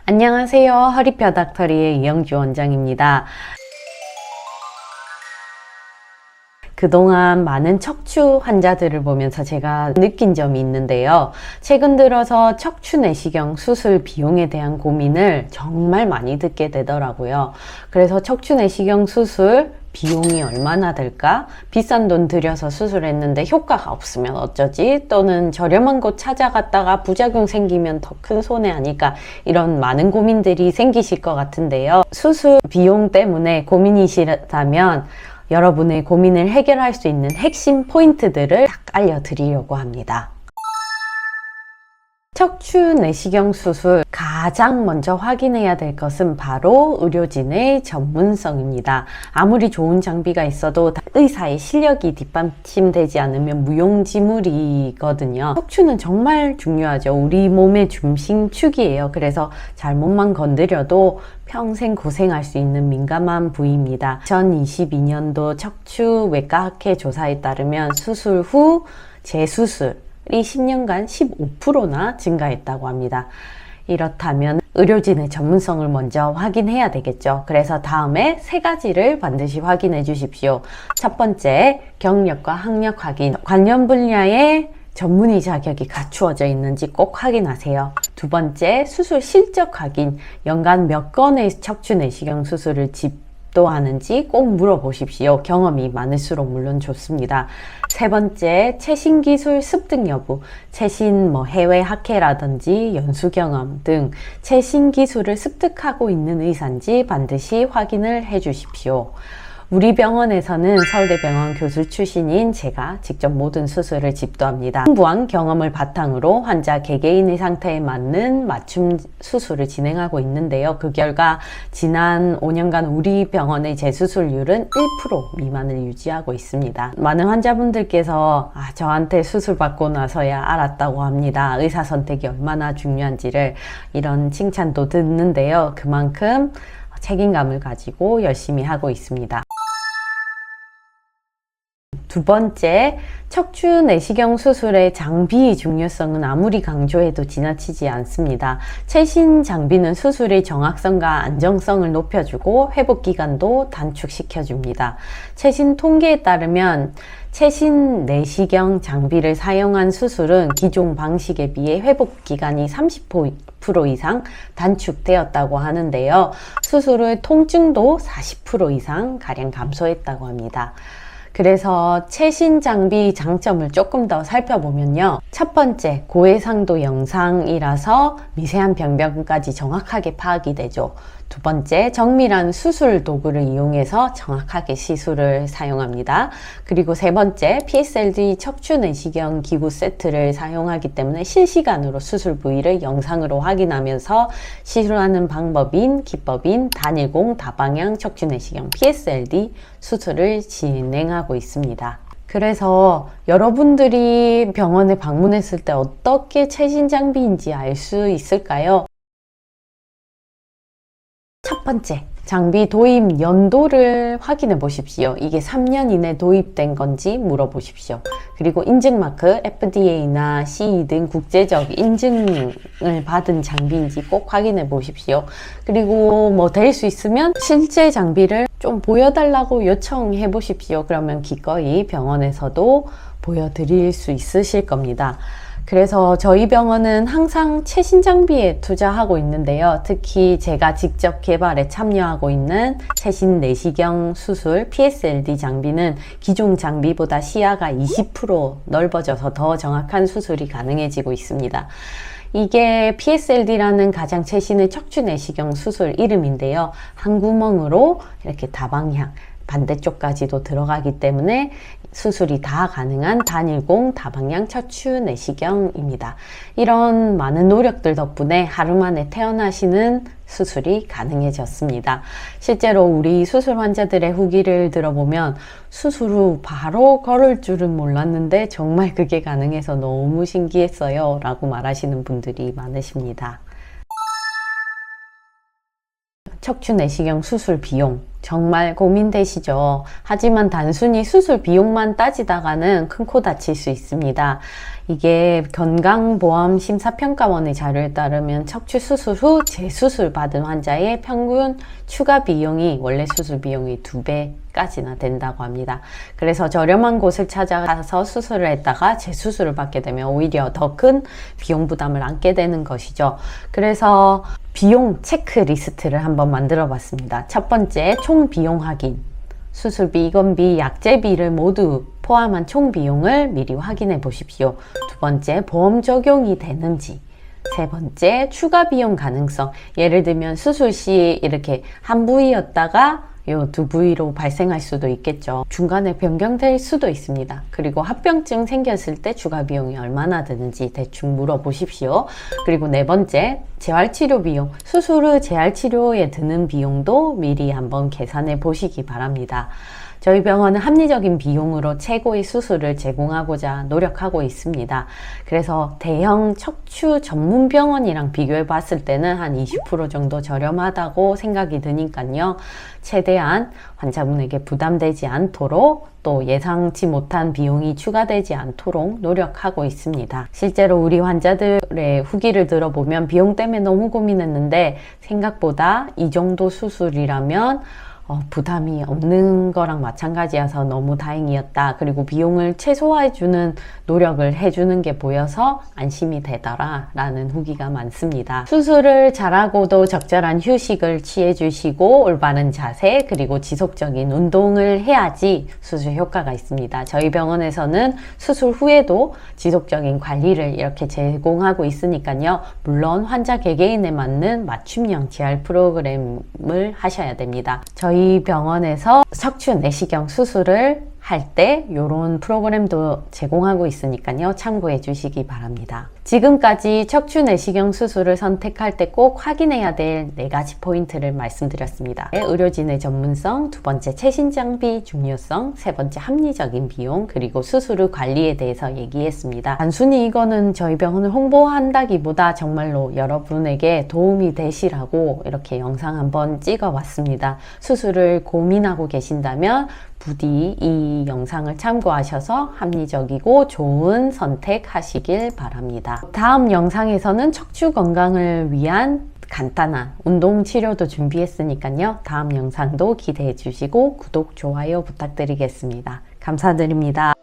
안녕하세요. 허리뼈 닥터리의 이영주 원장입니다. 그동안 많은 척추 환자들을 보면서 제가 느낀 점이 있는데요. 최근 들어서 척추 내시경 수술 비용에 대한 고민을 정말 많이 듣게 되더라고요. 그래서 척추 내시경 수술 비용이 얼마나 들까? 비싼 돈 들여서 수술했는데 효과가 없으면 어쩌지? 또는 저렴한 곳 찾아갔다가 부작용 생기면 더 큰 손해 아닐까? 이런 많은 고민들이 생기실 것 같은데요. 수술 비용 때문에 고민이시다면 여러분의 고민을 해결할 수 있는 핵심 포인트들을 딱 알려드리려고 합니다. 척추 내시경 수술 가장 먼저 확인해야 될 것은 바로 의료진의 전문성입니다. 아무리 좋은 장비가 있어도 의사의 실력이 뒷받침되지 않으면 무용지물이거든요. 척추는 정말 중요하죠. 우리 몸의 중심축이에요. 그래서 잘못만 건드려도 평생 고생할 수 있는 민감한 부위입니다. 2022년도 척추외과학회 조사에 따르면 수술 후 재수술 이 10년간 15%나 증가했다고 합니다. 이렇다면 의료진의 전문성을 먼저 확인해야 되겠죠. 그래서 다음에 세 가지를 반드시 확인해 주십시오. 첫 번째, 경력과 학력 확인. 관련 분야의 전문의 자격이 갖추어져 있는지 꼭 확인하세요. 두 번째, 수술 실적 확인. 연간 몇 건의 척추 내시경 수술을 집도하는지 꼭 물어보십시오. 경험이 많을수록 물론 좋습니다. 세 번째, 최신 기술 습득 여부. 최신 해외 학회라든지 연수 경험 등 최신 기술을 습득하고 있는 의사인지 반드시 확인을 해 주십시오. 우리 병원에서는 서울대병원 교수 출신인 제가 직접 모든 수술을 집도합니다. 풍부한 경험을 바탕으로 환자 개개인의 상태에 맞는 맞춤 수술을 진행하고 있는데요. 그 결과 지난 5년간 우리 병원의 재수술률은 1% 미만을 유지하고 있습니다. 많은 환자분들께서 저한테 수술 받고 나서야 알았다고 합니다. 의사 선택이 얼마나 중요한지를, 이런 칭찬도 듣는데요. 그만큼 책임감을 가지고 열심히 하고 있습니다. 두 번째, 척추 내시경 수술의 장비의 중요성은 아무리 강조해도 지나치지 않습니다. 최신 장비는 수술의 정확성과 안정성을 높여주고 회복 기간도 단축시켜줍니다. 최신 통계에 따르면 최신 내시경 장비를 사용한 수술은 기존 방식에 비해 회복 기간이 30% 이상 단축되었다고 하는데요. 수술 후 통증도 40% 이상 가량 감소했다고 합니다. 그래서 최신 장비 장점을 조금 더 살펴보면요. 첫 번째, 고해상도 영상이라서 미세한 병변까지 정확하게 파악이 되죠. 두 번째, 정밀한 수술 도구를 이용해서 정확하게 시술을 사용합니다. 그리고 세 번째, PSLD 척추 내시경 기구 세트를 사용하기 때문에 실시간으로 수술 부위를 영상으로 확인하면서 시술하는 방법인 기법인 단일공 다방향 척추 내시경 PSLD 수술을 진행하고 있습니다. 그래서 여러분들이 병원에 방문했을 때 어떻게 최신 장비인지 알 수 있을까요? 첫 번째, 장비 도입 연도를 확인해 보십시오. 이게 3년 이내 도입된 건지 물어보십시오. 그리고 인증마크 FDA나 CE 등 국제적 인증을 받은 장비인지 꼭 확인해 보십시오. 그리고 될 수 있으면 실제 장비를 좀 보여달라고 요청해 보십시오. 그러면 기꺼이 병원에서도 보여드릴 수 있으실 겁니다. 그래서 저희 병원은 항상 최신 장비에 투자하고 있는데요. 특히 제가 직접 개발에 참여하고 있는 최신 내시경 수술 PSLD 장비는 기존 장비보다 시야가 20% 넓어져서 더 정확한 수술이 가능해지고 있습니다. 이게 PSLD라는 가장 최신의 척추 내시경 수술 이름인데요. 한 구멍으로 이렇게 다방향 반대쪽까지도 들어가기 때문에 수술이 다 가능한 단일공 다방향 척추 내시경입니다. 이런 많은 노력들 덕분에 하루 만에 태어나시는 수술이 가능해졌습니다. 실제로 우리 수술 환자들의 후기를 들어보면 수술 후 바로 걸을 줄은 몰랐는데 정말 그게 가능해서 너무 신기했어요 라고 말하시는 분들이 많으십니다. 척추 내시경 수술 비용, 정말 고민되시죠? 하지만 단순히 수술 비용만 따지다가는 큰 코 다칠 수 있습니다. 이게 건강보험심사평가원의 자료에 따르면 척추 수술 후 재수술 받은 환자의 평균 추가 비용이 원래 수술 비용의 2배까지나 된다고 합니다. 그래서 저렴한 곳을 찾아가서 수술을 했다가 재수술을 받게 되면 오히려 더 큰 비용 부담을 안게 되는 것이죠. 그래서 비용 체크리스트를 한번 만들어 봤습니다. 첫 번째, 총 비용 확인. 수술비, 입원비, 약제비를 모두 포함한 총 비용을 미리 확인해 보십시오. 두 번째, 보험 적용이 되는지. 세 번째, 추가 비용 가능성. 예를 들면 수술 시 이렇게 한 부위였다가 요 두 부위로 발생할 수도 있겠죠. 중간에 변경될 수도 있습니다. 그리고 합병증 생겼을 때 추가 비용이 얼마나 드는지 대충 물어보십시오. 그리고 네 번째, 재활치료 비용. 수술 후 재활치료에 드는 비용도 미리 한번 계산해 보시기 바랍니다. 저희 병원은 합리적인 비용으로 최고의 수술을 제공하고자 노력하고 있습니다. 그래서 대형 척추 전문 병원이랑 비교해 봤을 때는 한 20% 정도 저렴하다고 생각이 드니까요. 최대한 환자분에게 부담되지 않도록 또 예상치 못한 비용이 추가되지 않도록 노력하고 있습니다. 실제로 우리 환자들의 후기를 들어보면 비용 때문에 너무 고민했는데 생각보다 이 정도 수술이라면 부담이 없는 거랑 마찬가지여서 너무 다행이었다. 그리고 비용을 최소화해주는 노력을 해주는 게 보여서 안심이 되더라 라는 후기가 많습니다. 수술을 잘하고도 적절한 휴식을 취해주시고 올바른 자세 그리고 지속적인 운동을 해야지 수술 효과가 있습니다. 저희 병원에서는 수술 후에도 지속적인 관리를 이렇게 제공하고 있으니까요. 물론 환자 개개인에 맞는 맞춤형 재활 프로그램을 하셔야 됩니다. 저희 병원에서 척추 내시경 수술을 할 때 이런 프로그램도 제공하고 있으니까요. 참고해 주시기 바랍니다. 지금까지 척추 내시경 수술을 선택할 때 꼭 확인해야 될 4가지 포인트를 말씀드렸습니다. 의료진의 전문성, 두 번째 최신 장비 중요성, 세 번째 합리적인 비용, 그리고 수술 후 관리에 대해서 얘기했습니다. 단순히 이거는 저희 병원을 홍보한다기보다 정말로 여러분에게 도움이 되시라고 이렇게 영상 한번 찍어 봤습니다. 수술을 고민하고 계신다면 부디 이 영상을 참고하셔서 합리적이고 좋은 선택하시길 바랍니다. 다음 영상에서는 척추 건강을 위한 간단한 운동 치료도 준비했으니까요. 다음 영상도 기대해 주시고 구독, 좋아요 부탁드리겠습니다. 감사드립니다.